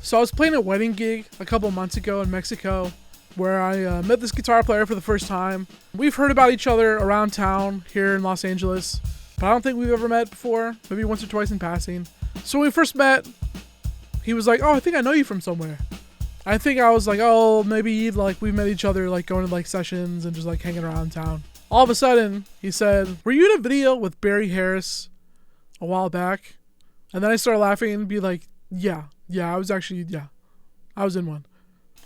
So I was playing a wedding gig a couple months ago in Mexico where I met this guitar player for the first time. We've heard about each other around town here in Los Angeles, but I don't think we've ever met before, maybe once or twice in passing. So when we first met, he was like, oh, I think I know you from somewhere. I think I was like, oh, maybe like we met each other like going to like sessions and just like hanging around town. All of a sudden, he said, were you in a video with Barry Harris a while back? And then I started laughing and be like, yeah, I was in one.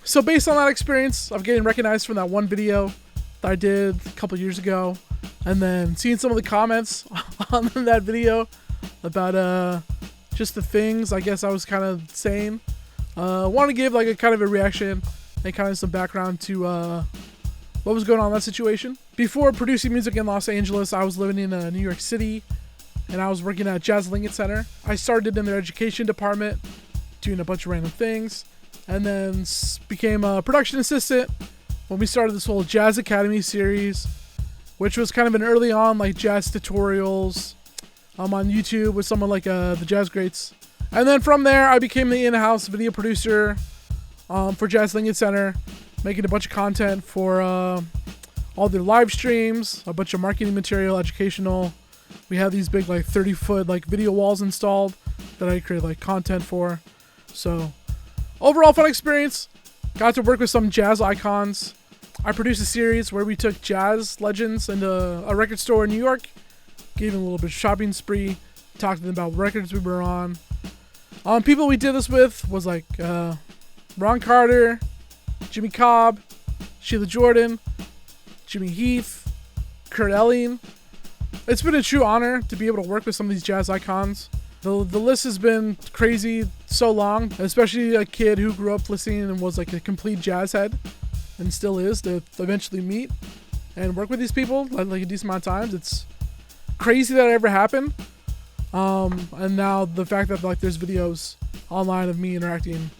So based on that experience of getting recognized from that one video that I did a couple years ago, and then seeing some of the comments on that video about just the things I guess I was kind of saying, want to give like a kind of a reaction and kind of some background to what was going on in that situation. Before producing music in Los Angeles, I was living in New York City, and I was working at Jazz Lincoln Center. I started in their education department, doing a bunch of random things, and then became a production assistant when we started this whole Jazz Academy series, which was kind of an early on like jazz tutorials on YouTube with someone like the Jazz Greats. And then from there, I became the in-house video producer for Jazz Lincoln Center, making a bunch of content for all their live streams, a bunch of marketing material, educational. We had these big like 30-foot like video walls installed that I created like content for. So overall fun experience. Got to work with some jazz icons. I produced a series where we took jazz legends into a record store in New York, gave them a little bit of shopping spree, talked to them about records we were on. People we did this with was like Ron Carter, Jimmy Cobb, Sheila Jordan, Jimmy Heath, Kurt Elling. It's been a true honor to be able to work with some of these jazz icons. The list has been crazy so long, especially a kid who grew up listening and was like a complete jazz head, and still is, to eventually meet and work with these people like a decent amount of times. It's crazy that it ever happened. And now the fact that like there's videos online of me interacting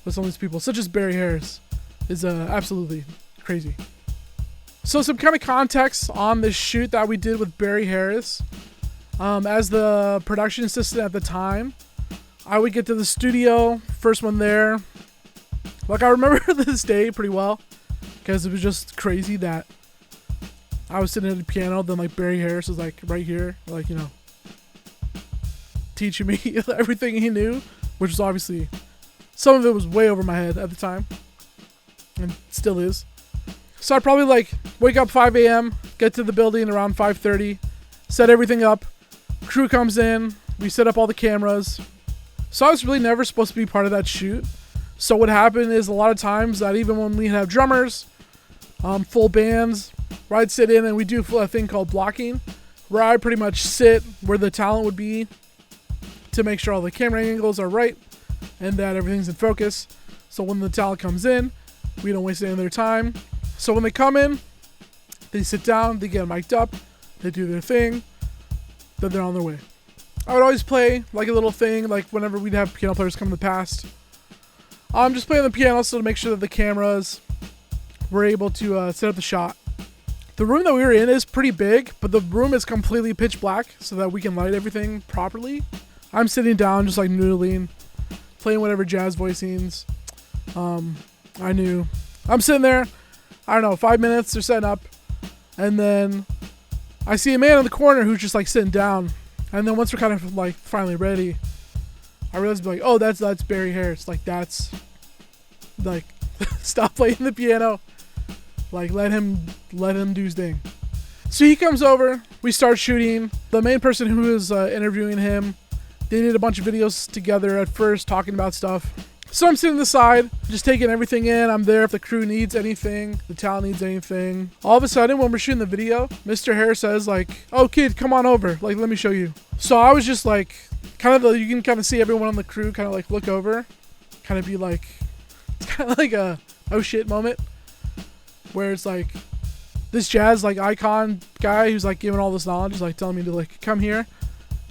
with some of these people, such as Barry Harris, is absolutely crazy. So some kind of context on this shoot that we did with Barry Harris. As the production assistant at the time, I would get to the studio, first one there. Like I remember this day pretty well, because it was just crazy that I was sitting at the piano, then like Barry Harris was like right here, like, you know, teaching me everything he knew, which was obviously, some of it was way over my head at the time, and still is. So I'd probably like wake up 5 a.m., get to the building around 5:30, set everything up, crew comes in, we set up all the cameras. So I was really never supposed to be part of that shoot. So what happened is a lot of times that even when we have drummers, full bands, where I'd sit in and we do a thing called blocking, where I pretty much sit where the talent would be to make sure all the camera angles are right and that everything's in focus. So when the talent comes in, we don't waste any of their time. So when they come in, they sit down, they get mic'd up, they do their thing, then they're on their way. I would always play like a little thing, like whenever we'd have piano players come in the past. I'm just playing the piano so to make sure that the cameras were able to set up the shot. The room that we were in is pretty big, but the room is completely pitch black so that we can light everything properly. I'm sitting down just like noodling, playing whatever jazz voicings I knew. I'm sitting there, I don't know, 5 minutes, they're setting up, and then I see a man in the corner who's just like sitting down, and then once we're kind of like finally ready, I realized like, oh, that's Barry Harris. Like that's like stop playing the piano, like let him do his thing. So he comes over, we start shooting. The main person who was interviewing him, they did a bunch of videos together at first talking about stuff. So I'm sitting on the side, just taking everything in. I'm there if the crew needs anything, the talent needs anything. All of a sudden, when we're shooting the video, Mr. Harris says like, oh kid, come on over. Like, let me show you. So I was just like, you can kind of see everyone on the crew kind of like look over, kind of be like, it's kind of like a oh shit moment where it's like this jazz like icon guy who's like giving all this knowledge is like telling me to like come here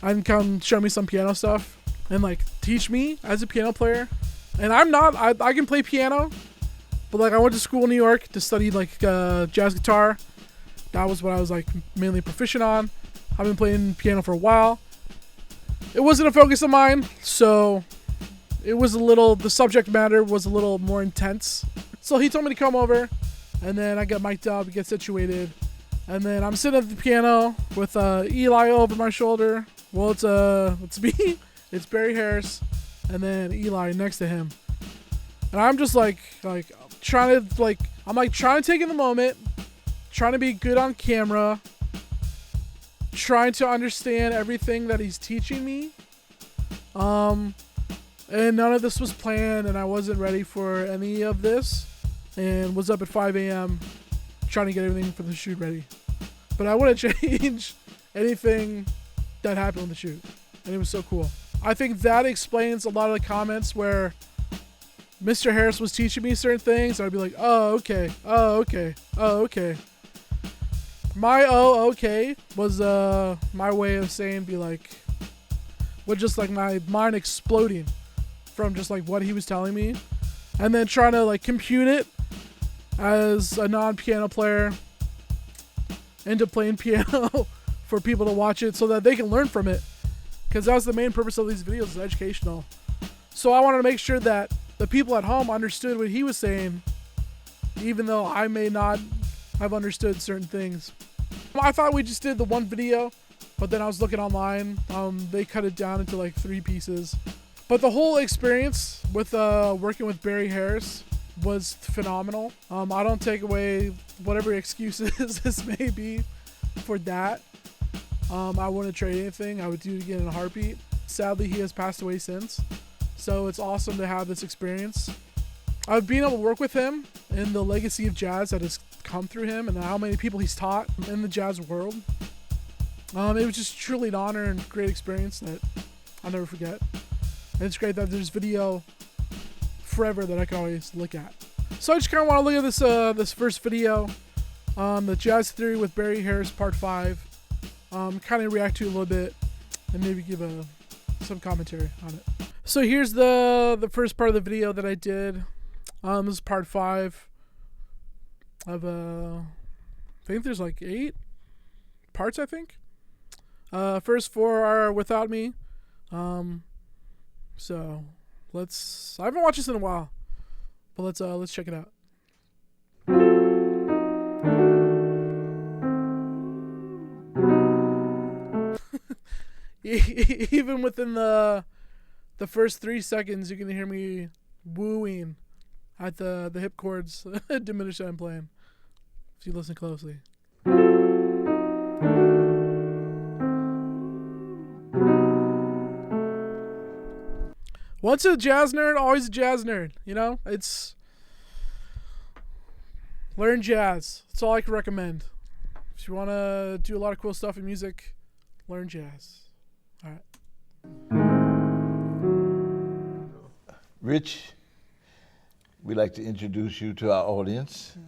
and come show me some piano stuff and like teach me as a piano player. And I can play piano, but like I went to school in New York to study like jazz guitar. That was what I was like mainly proficient on. I've been playing piano for a while. It wasn't a focus of mine, so it was the subject matter was a little more intense. So he told me to come over, and then I get mic'd up, get situated, and then I'm sitting at the piano with Eli over my shoulder. Well, it's me, it's Barry Harris, and then Eli next to him. And I'm just trying to take in the moment, trying to be good on camera, trying to understand everything that he's teaching me. And none of this was planned, and I wasn't ready for any of this, and was up at 5 a.m. trying to get everything for the shoot ready. But I wouldn't change anything that happened on the shoot, and it was so cool. I think that explains a lot of the comments where Mr. Harris was teaching me certain things, and I'd be like, oh, okay, oh, okay, oh, okay. My oh, okay was my way of saying just like my mind exploding from just like what he was telling me, and then trying to like compute it as a non-piano player into playing piano for people to watch it so that they can learn from it, because that's the main purpose of these videos, is educational. So I wanted to make sure that the people at home understood what he was saying, even though I may not have understood certain things. I thought we just did the one video, but then I was looking online, they cut it down into like 3 pieces. But the whole experience with working with Barry Harris was phenomenal. I don't take away whatever excuses this may be for that. I wouldn't trade anything. I would do it again in a heartbeat. Sadly, he has passed away since. So it's awesome to have this experience. I've been able to work with him in the legacy of jazz that has come through him and how many people he's taught in the jazz world. It was just truly an honor and great experience that I'll never forget. And it's great that there's video forever that I can always look at. So I just kind of want to look at this first video, the Jazz Theory with Barry Harris Part 5. Kind of react to it a little bit and maybe give some commentary on it. So here's the first part of the video that I did. This is Part 5 of I think there's like 8 parts, I think. First 4 are without me. So I haven't watched this in a while, but let's check it out. Even within the first 3 seconds, you can hear me wooing at the hip chords diminish that I'm playing, if you listen closely. Once a jazz nerd, always a jazz nerd. You know, it's learn jazz. That's all I can recommend. If you want to do a lot of cool stuff in music, learn jazz. All right. Rich, we'd like to introduce you to our audience.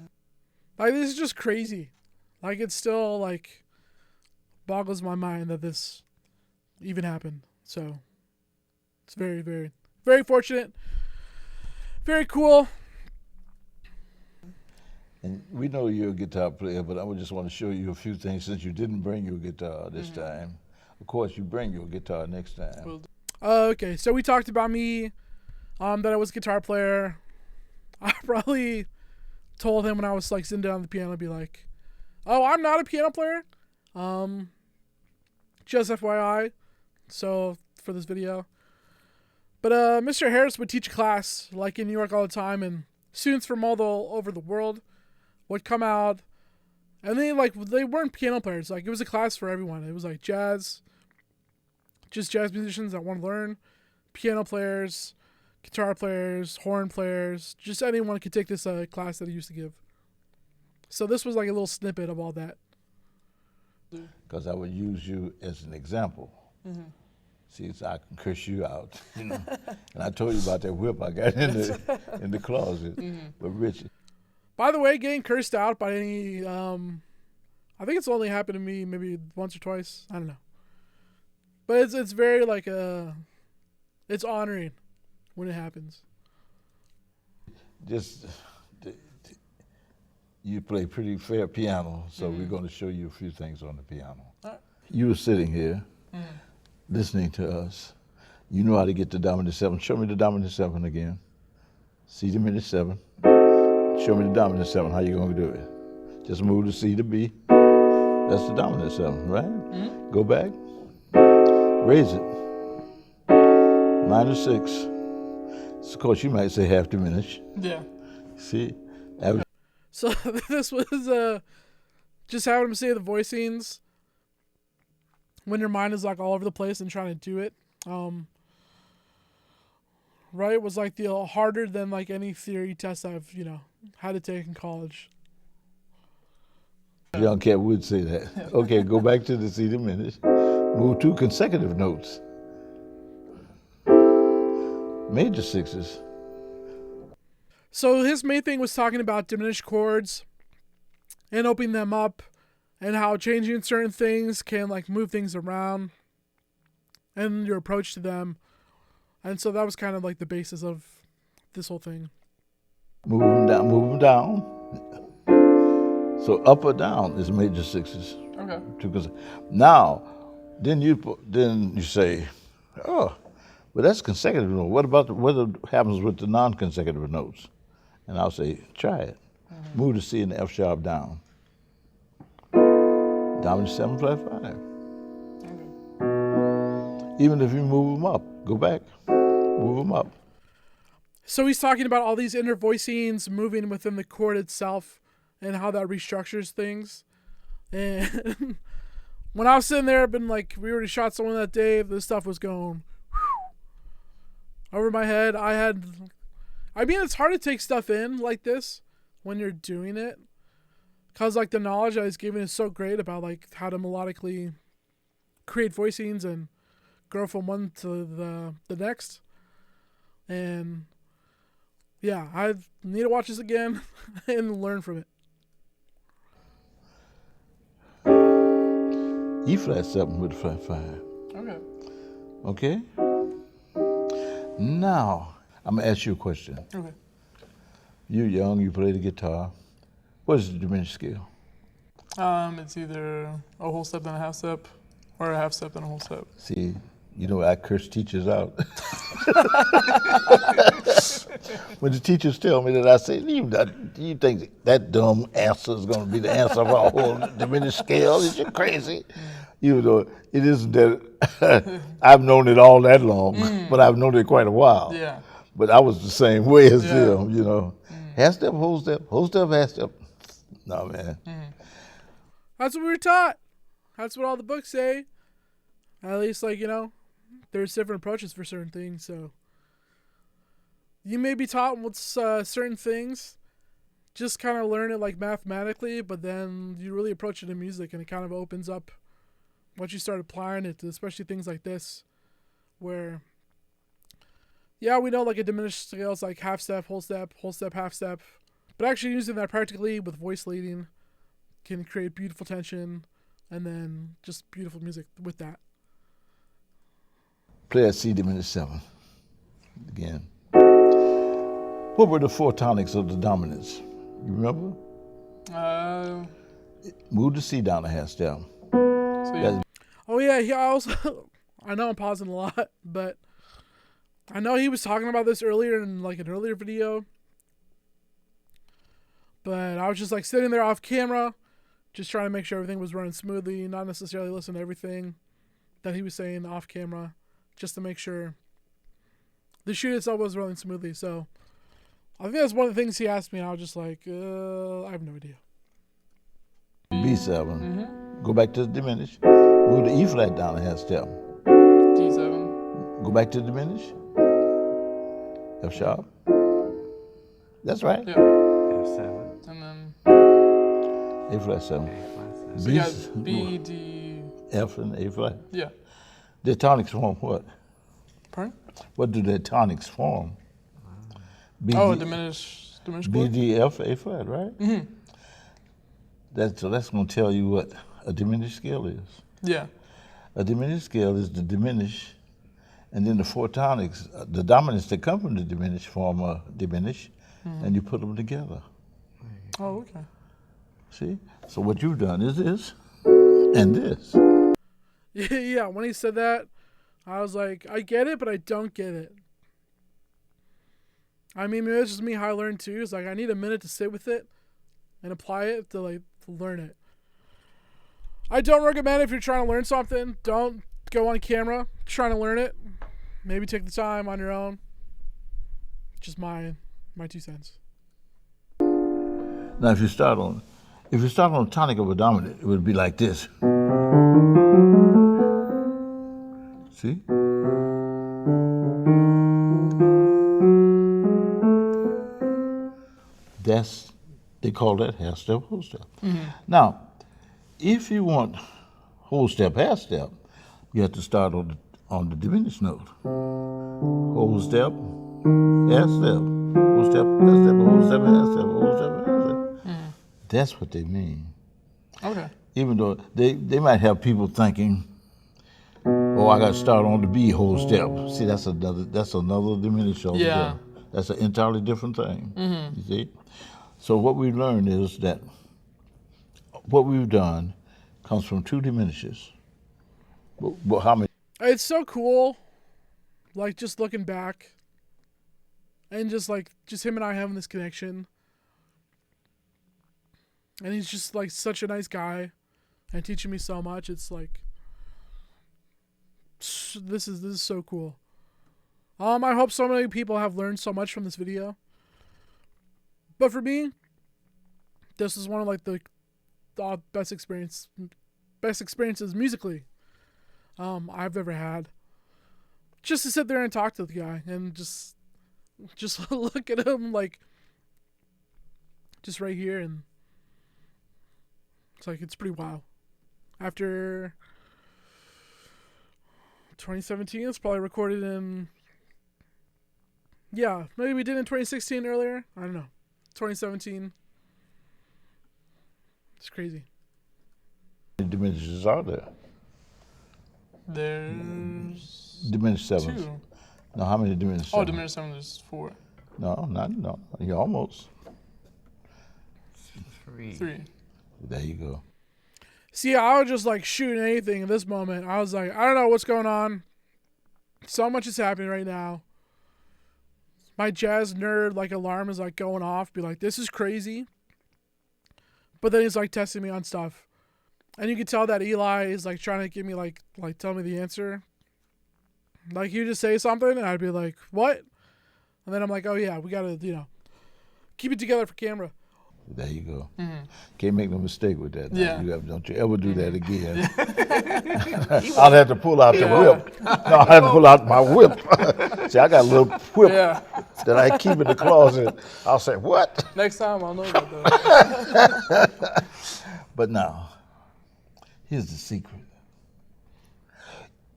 Like, this is just crazy. Like, it still like boggles my mind that this even happened. So it's very, very, very fortunate. Very cool. And we know you're a guitar player, but I just want to show you a few things since you didn't bring your guitar this time. Of course, you bring your guitar next time. Okay, so we talked about me, that I was a guitar player. I probably told him when I was like sitting down on the piano, be like, "Oh, I'm not a piano player." Just FYI. So for this video. But Mr. Harris would teach a class like in New York all the time, and students from all over the world would come out, and they weren't piano players. Like, it was a class for everyone. It was like jazz, just jazz musicians that want to learn, piano players, guitar players, horn players, just anyone could take this class that he used to give. So this was like a little snippet of all that. Because I would use you as an example. Mm-hmm. See, so I can curse you out, you know. And I told you about that whip I got in the closet. Mm-hmm. But Rich. By the way, getting cursed out by any, I think it's only happened to me maybe once or twice. I don't know. But it's very like it's honoring when it happens. Just, you play pretty fair piano, so we're going to show you a few things on the piano. You were sitting here listening to us. You know how to get the dominant 7. Show me the dominant 7 again. C diminished 7. Show me the dominant 7. How you going to do it? Just move the C to B. That's the dominant 7, right? Mm-hmm. Go back. Raise it. Minor 6. So of course, you might say half diminished. Yeah. See? So this was just having him say the voicings when your mind is like all over the place and trying to do it. Right, was like the harder than like any theory test I've had to take in college. Young cat would say that. Okay, go back to the C diminished. Move 2 consecutive notes. Major 6s. So his main thing was talking about diminished chords and opening them up, and how changing certain things can like move things around, and your approach to them. And so that was kind of like the basis of this whole thing. Move them down, move them down. So up or down is major 6s. Okay. Now, then you say, oh, but that's consecutive note. What about what happens with the non-consecutive notes? And I'll say, try it. Mm-hmm. Move the C and the F sharp down. Dominant 7 flat 5. Okay. Even if you move them up, go back, move them up. So he's talking about all these inner voicings moving within the chord itself and how that restructures things. And when I was sitting there, I've been like, we already shot someone that day. This stuff was going over my head. It's hard to take stuff in like this when you're doing it, because like the knowledge I was given is so great about like how to melodically create voicings and go from one to the next. And yeah, I need to watch this again and learn from it. E flat 7 with flat 5. Okay. Okay? Now, I'm going to ask you a question. Okay. You're young, you play the guitar. What is the diminished scale? It's either a whole step and a half step, or a half step and a whole step. See, I curse teachers out. When the teachers tell me that, I say, you think that dumb answer is going to be the answer of our whole diminished scale? Is you crazy? Even though it isn't that I've known it all that long, but I've known it quite a while. Yeah. But I was the same way as them, Half step, whole step, half step. No, man. That's what we were taught. That's what all the books say. At least, there's different approaches for certain things, so you may be taught with certain things, just kind of learn it like mathematically, but then you really approach it in music and it kind of opens up once you start applying it to especially things like this, where, yeah, we know like a diminished scale is like half step, half step, but actually using that practically with voice leading can create beautiful tension and then just beautiful music with that. Play a C diminished 7 again. What were the 4 tonics of the dominants? You remember? Move the C down a half step. Oh yeah, he also. I know I'm pausing a lot, but I know he was talking about this earlier in like an earlier video. But I was just like sitting there off camera, just trying to make sure everything was running smoothly, not necessarily listen to everything that he was saying off camera, just to make sure the shoot itself was running smoothly. So I think that's one of the things he asked me, and I was just like, I have no idea. B7. Mm-hmm. Go back to the diminished. Move the E flat down a half step. D7. Go back to the diminished. F sharp. That's right. Yeah. F7. And then A flat 7. So you got B, D, F, and A flat. Yeah. The tonics form what? Pardon? What do the tonics form? Diminished B, chord? D, F, A flat, right? Mm-hmm. So that's going to tell you what a diminished scale is. Yeah. A diminished scale is the diminished, and then the 4 tonics, the dominants that come from the diminished form a diminished, and you put them together. Oh, okay. See? So what you've done is this and this. Yeah, when he said that, I was like, I get it, but I don't get it. I mean, maybe it's just me how I learned too. It's like I need a minute to sit with it and apply it to learn it. I don't recommend if you're trying to learn something, don't go on camera trying to learn it. Maybe take the time on your own. Just my 2 cents. Now, if you start on a tonic of a dominant, it would be like this. See? They call that half step, whole step. Mm-hmm. Now, if you want whole step, half step, you have to start on the diminished note. Whole step, half step, whole step, half step, whole step, half step, whole step, half step. Mm-hmm. That's what they mean. Okay. Even though they might have people thinking, oh, I got to start on the B whole step. See, that's another diminished altogether. Yeah. That's an entirely different thing. Mm-hmm. You see? So what we learned is that what we've done comes from 2 diminishes. But how many? It's so cool, like just looking back, and just him and I having this connection. And he's just like such a nice guy, and teaching me so much. It's like this is so cool. I hope so many people have learned so much from this video. But for me, this is one of like the best experiences musically I've ever had. Just to sit there and talk to the guy and just look at him like just right here, and it's pretty wild. After 2017, it's probably recorded in, yeah, maybe we did in 2016 earlier. I don't know. 2017. It's crazy. How many diminishes are there? There's diminished sevens. 2. No, how many diminished sevens? Oh, diminished sevens is 4. No. You almost. 3. There you go. See, I was just like shooting anything in this moment. I was like, I don't know what's going on. So much is happening right now. My jazz nerd alarm is going off. Be like, this is crazy. But then he's testing me on stuff, and you can tell that Eli is trying to give me tell me the answer. You just say something, and I'd be like, what? And then I'm like, oh yeah, we gotta keep it together for camera. There you go. Mm-hmm. Can't make no mistake with that. Yeah. Don't you ever do that again. I'll have to pull out the whip. No, I'll have to pull out my whip. See, I got a little whip that I keep in the closet. I'll say, what? Next time I'll know about that. But now, here's the secret.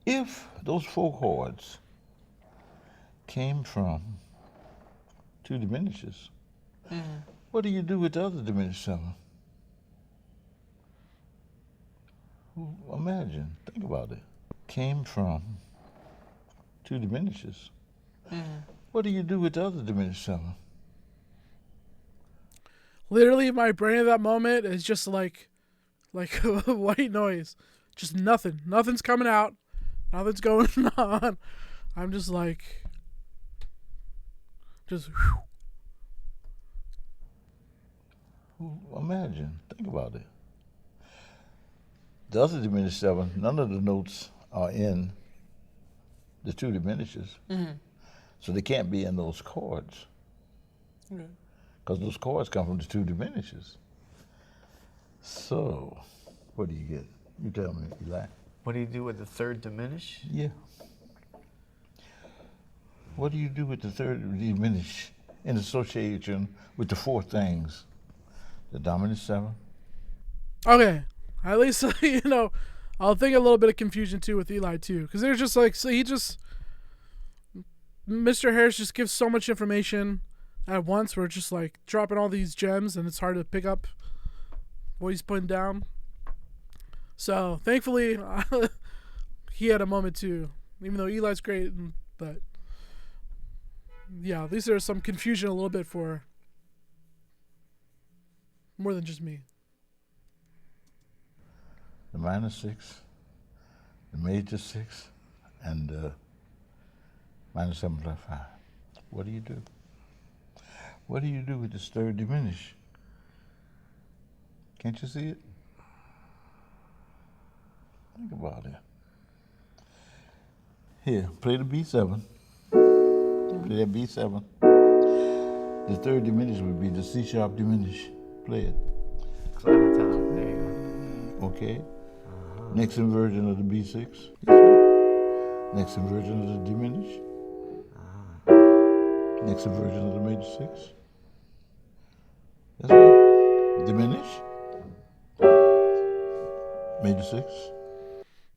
If those 4 chords came from 2 diminishes, what do you do with the other diminished 7? Imagine, think about it. Came from 2 diminishes. What do you do with the other diminished 7? Literally, my brain at that moment is just like white noise. Just nothing. Nothing's coming out. Nothing's going on. I'm just whew. Imagine, think about it. The other diminished 7, none of the notes are in the 2 diminishes. Mm-hmm. So they can't be in those chords. Okay. Because those chords come from the 2 diminishes. So, what do you get? You tell me, Eli. What do you do with the 3rd diminish? Yeah. What do you do with the 3rd diminish in association with the 4 things? The dominant 7? Okay. At least, I'll think a little bit of confusion too with Eli too. Because there's just Mr. Harris just gives so much information at once. We're just dropping all these gems, and it's hard to pick up what he's putting down. So thankfully, he had a moment too. Even though Eli's great, but yeah, at least there's some confusion a little bit for more than just me. The minor 6, the major 6, and minus 7.5. What do you do? What do you do with this third diminished? Can't you see it? Think about it. Here, play the B7. Play that B7. The third diminished would be the C sharp diminished. Play it. There you go. Okay. Next inversion of the B6. Next inversion of the diminished. Next inversion of the major 6. That's right. Diminish. Major 6.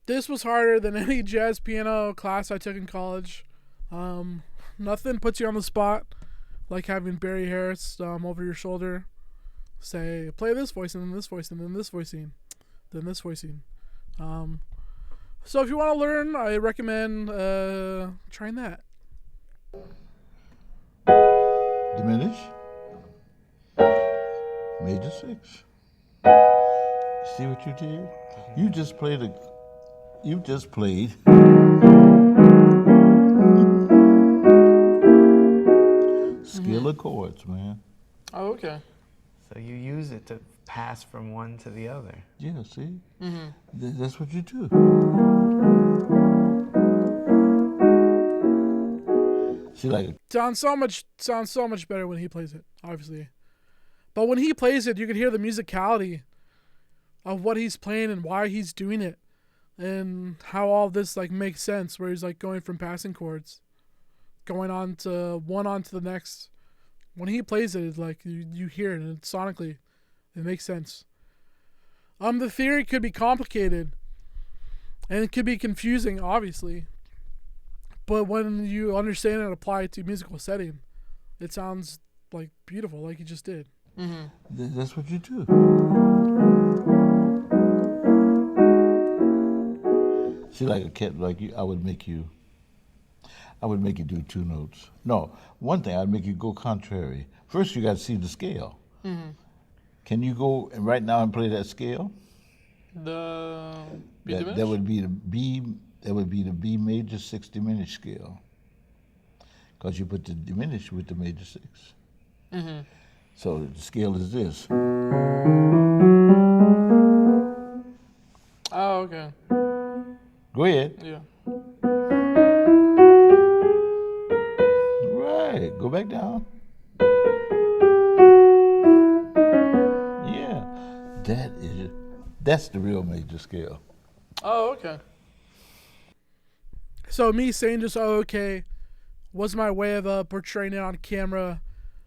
This was harder than any jazz piano class I took in college. Nothing puts you on the spot like having Barry Harris over your shoulder say, play this voice and then this voice and then this voicing, then this voicing. So if you want to learn, I recommend trying that. Diminish. Major 6. See what you did? You just played scale of chords, man. Oh, okay. So you use it to pass from one to the other. Yeah, see? That's what you do. See, like Sounds so much better when he plays it, obviously. But when he plays it, you can hear the musicality of what he's playing and why he's doing it, and how all this like makes sense. Where he's like going from passing chords, going on to the next. When he plays it, it's like you hear it, and sonically, it makes sense. The theory could be complicated, and it could be confusing, obviously. But when you understand and apply it to musical setting, it sounds like beautiful, like you just did. That's what you do. See, like a cat, like you, I would make you do 2 notes. No, one thing, I'd make you go contrary. First, you got to see the scale. Can you go right now and play that scale? The B that, diminished? that would be the B. That would be the B major 6 diminished scale. Because you put the diminished with the major 6. So the scale is this. Oh, okay. Go ahead. Yeah. Right. Go back down. Yeah. That's the real major scale. Oh, okay. So me saying just "oh, okay" was my way of portraying it on camera,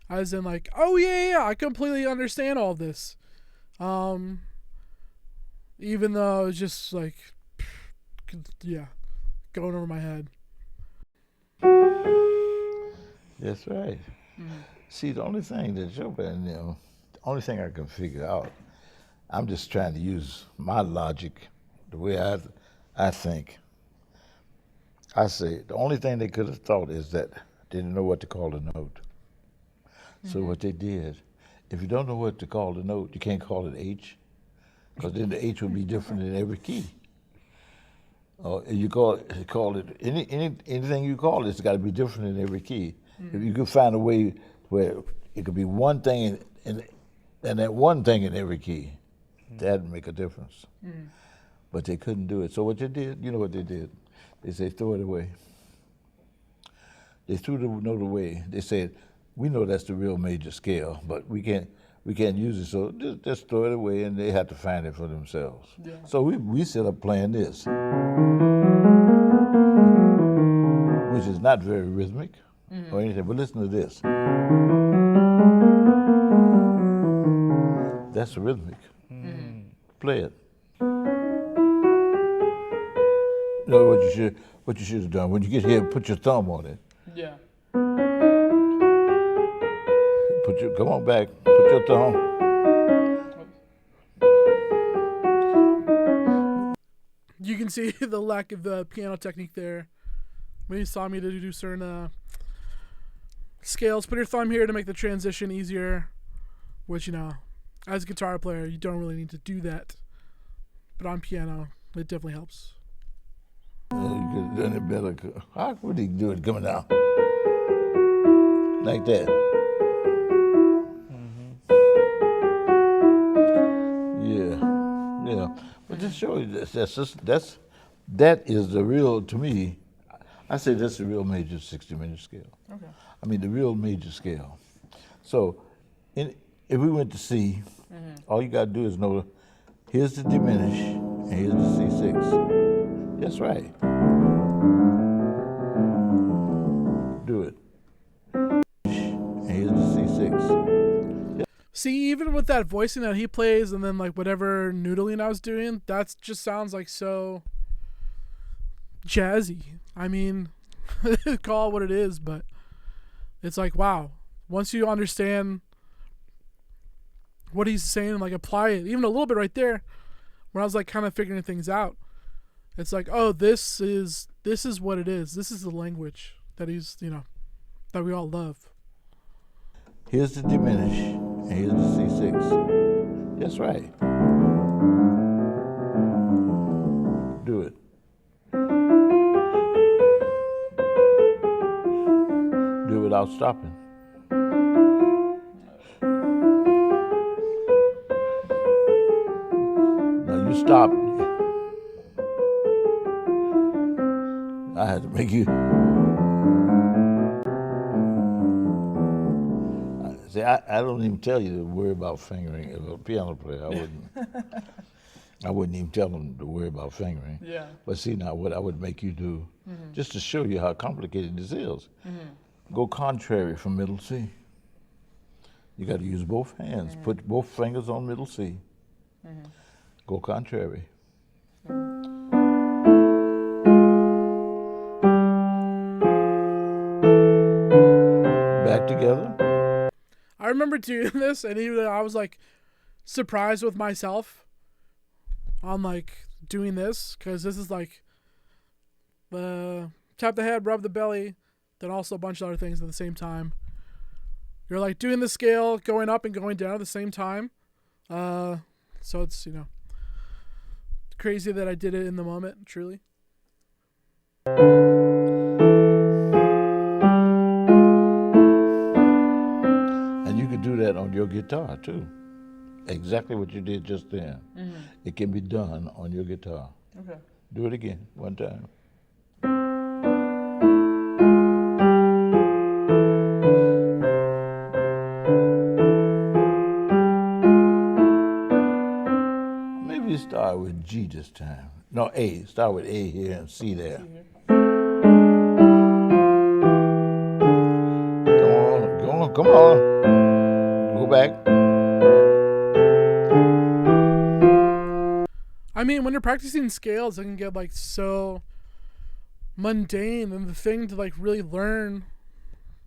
as in like, oh yeah, I completely understand all this, even though it was just like, yeah, going over my head. That's right. See, the only thing that Chopin, the only thing I can figure out, I'm just trying to use my logic, the way I think. I say the only thing they could have thought is that they didn't know what to call the note. So what they did, if you don't know what to call the note, you can't call it H, because then the H would be different in every key. You call it anything you call it's got to be different in every key. If you could find a way where it could be one thing and that one thing in every key, that'd make a difference. But they couldn't do it. So what they did, you know what they did? They said, throw it away. They threw the note away. They said, we know that's the real major scale, but we can't use it, so just throw it away, and they had to find it for themselves. Yeah. So we set up playing this, which is not very rhythmic or anything, but listen to this. That's rhythmic. Play it. You know what you should have done? When you get here, put your thumb on it. Yeah. Come on back, put your thumb. You can see the lack of the piano technique there. When you saw me to do certain scales, put your thumb here to make the transition easier, which, as a guitar player, you don't really need to do that. But on piano, it definitely helps. You could have done it better. How would he do it coming out? Like that. Yeah, yeah. But just show you that is the real, to me, I say that's the real major 60-minute scale. Okay. I mean, the real major scale. So, if we went to C, all you got to do is know, here's the diminish, and here's the C6. That's right. Do it. And here's the C6. See, even with that voicing that he plays and then like whatever noodling I was doing, that just sounds like so jazzy. I mean, call it what it is, but it's like, wow. Once you understand what he's saying and like apply it, even a little bit right there, when I was like kind of figuring things out, it's like, oh, this is what it is. This is the language that he's, that we all love. Here's the diminish, and here's the C6. That's right. Do it. Do it without stopping. Now you stop. I had to make you. See, I don't even tell you to worry about fingering. As a piano player, I wouldn't even tell them to worry about fingering. Yeah. But see now what I would make you do, just to show you how complicated this is, go contrary from middle C. You got to use both hands. Put both fingers on middle C. Go contrary. Back together. I remember doing this, and even I was like surprised with myself on like doing this, because this is like tap the head, rub the belly, then also a bunch of other things at the same time. You're like doing the scale, going up and going down at the same time. So it's, crazy that I did it in the moment, truly. And you could do that on your guitar too. Exactly what you did just then. It can be done on your guitar. Okay. Do it again, one time. Maybe start with G this time. No, A. Start with A here and C there. Come on. Go back. I mean, when you're practicing scales, it can get like so mundane, and the thing to like really learn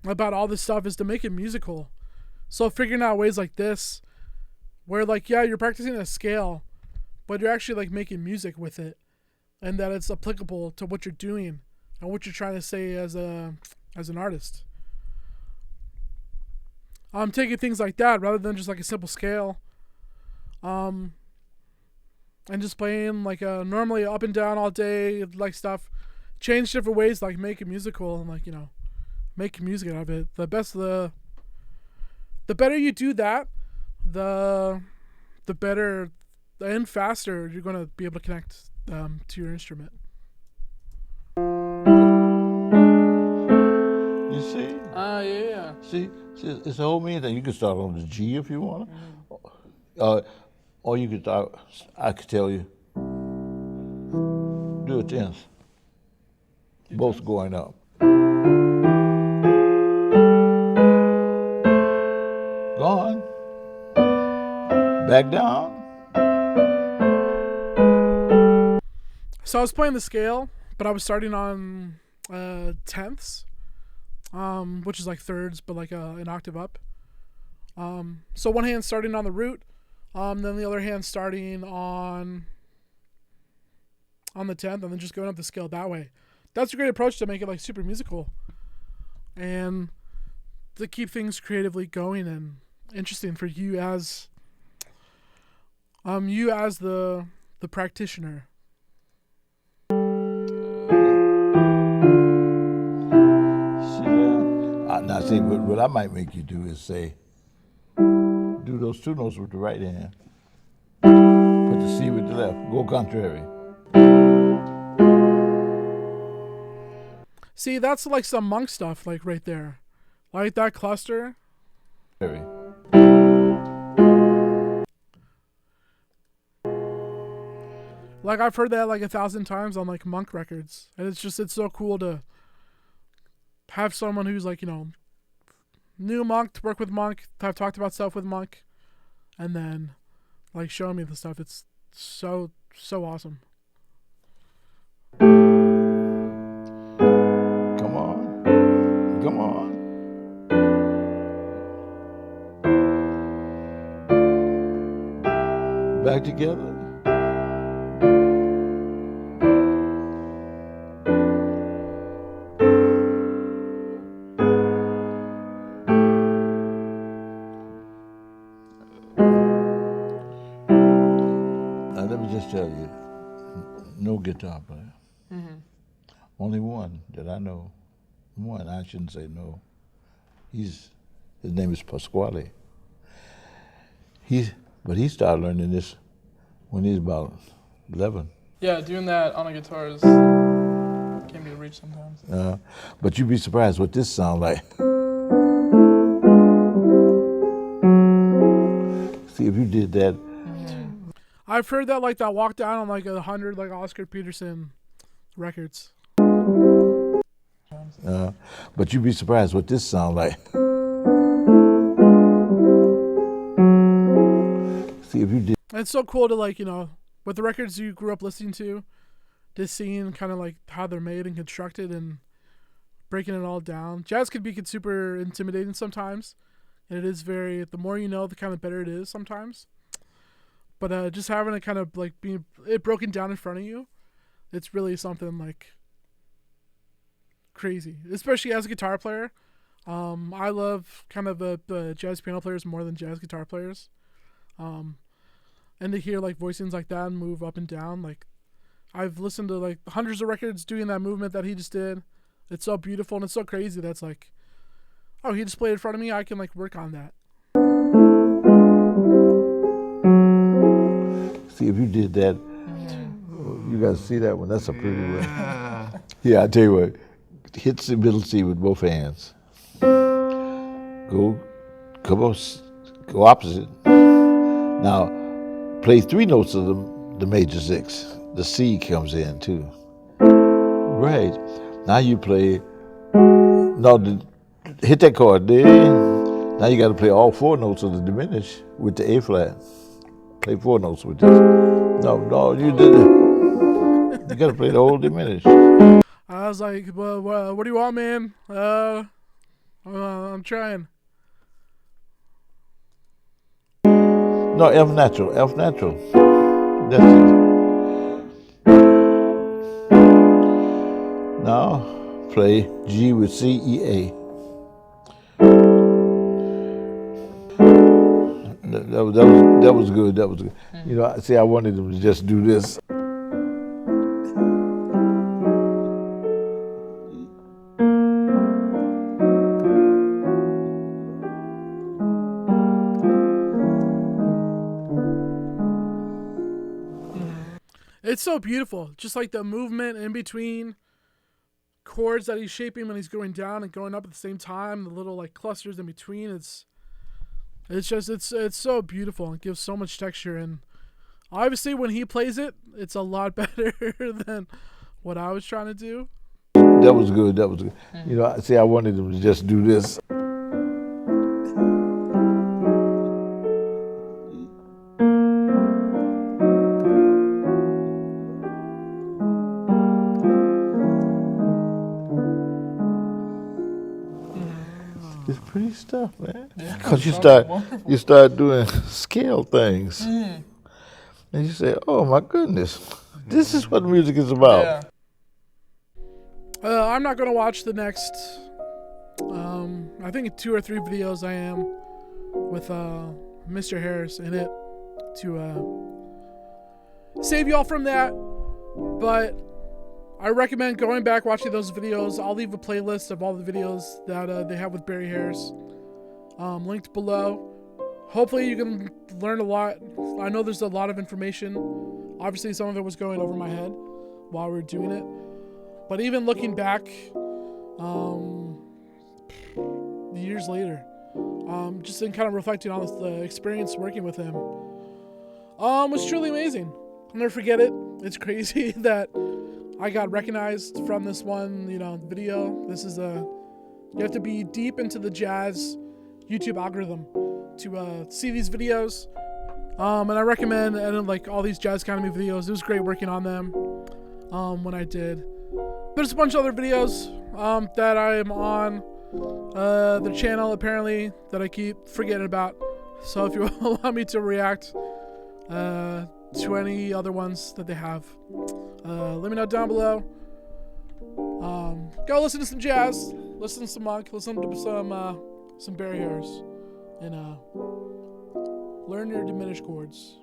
about all this stuff is to make it musical. So figuring out ways like this, where like, yeah, you're practicing a scale, but you're actually like making music with it, and that it's applicable to what you're doing and what you're trying to say as an artist. I'm taking things like that rather than just like a simple scale, and just playing like normally up and down all day like stuff. Change different ways, like make it musical and like make music out of it. The better you do that, the better and faster you're gonna be able to connect to your instrument. You see? Yeah. See, it's a whole mean thing. You can start on the G if you want. Or you could start, I could tell you, do a tenth. Both going up. Go on. Back down. So I was playing the scale, but I was starting on tenths, which is like thirds, but like an octave up. So one hand starting on the root, then the other hand starting on the 10th, and then just going up the scale that way. That's a great approach to make it like super musical, and to keep things creatively going and interesting for you as the practitioner. See, what I might make you do is say, do those two notes with the right hand. Put the C with the left. Go contrary. See, that's like some monk stuff, like right there. Like that cluster. Like I've heard that like 1,000 times on like monk records. And it's so cool to have someone who's like, new monk to work with monk, have talked about stuff with monk, and then like showing me the stuff. It's so awesome. Come on. Come on. Back together. Let me just tell you, no guitar player. Only one that I know. One, I shouldn't say no. His name is Pasquale. But he started learning this when he was about 11. Yeah, doing that on a guitar can be a reach sometimes. But you'd be surprised what this sounds like. See, if you did that. I've heard that like that walk down on like 100 like Oscar Peterson records. But you'd be surprised what this sounds like. See, if you did. It's so cool to like, with the records you grew up listening to, just seeing kind of like how they're made and constructed and breaking it all down. Jazz could be super intimidating sometimes. And it is the more you know, the kind of better it is sometimes. But just having it kind of like being it broken down in front of you, it's really something like crazy. Especially as a guitar player, I love kind of the jazz piano players more than jazz guitar players, and to hear like voicings like that and move up and down. Like I've listened to like hundreds of records doing that movement that he just did. It's so beautiful and it's so crazy. That's like, oh, he just played in front of me. I can like work on that. See, if you did that, you guys see that one? That's a pretty one. Yeah, I tell you what, hit the middle C with both hands. Go opposite. Now, play 3 notes of the major 6. The C comes in too. Right. Now you play, hit that chord there. Now you got to play all 4 notes of the diminished with the A flat. Play 4 notes with this. No, you did it. You got to play the whole diminished. I was like, well, what do you want, man? I'm trying. No, F natural. That's it. Now, play G with C, E, A. That was good. See, I wanted them to just do this. It's so beautiful. Just like the movement in between chords that he's shaping when he's going down and going up at the same time, the little like clusters in between. It's so beautiful and gives so much texture. And obviously when he plays it, it's a lot better than what I was trying to do. That was good. See, I wanted them to just do this. It's pretty stuff, man. Because you start doing scale things, and you say, "Oh my goodness, this is what music is about." Yeah. I'm not gonna watch the next. I think 2 or 3 videos I am with Mr. Harris in it to save y'all from that. But I recommend going back, watching those videos. I'll leave a playlist of all the videos that they have with Barry Harris, linked below. Hopefully you can learn a lot. I know there's a lot of information. Obviously some of it was going over my head while we were doing it. But even looking back, years later, just in kind of reflecting on the experience working with him, was truly amazing. I'll never forget it. It's crazy that I got recognized from this one, video. This is you have to be deep into the jazz YouTube algorithm to see these videos. And I recommend like all these Jazz Academy videos. It was great working on them when I did. There's a bunch of other videos that I am on the channel apparently that I keep forgetting about. So if you allow me to react to any other ones that they have, let me know down below. Go listen to some jazz, listen to some Monk, listen to some Barry Harris, and learn your diminished chords.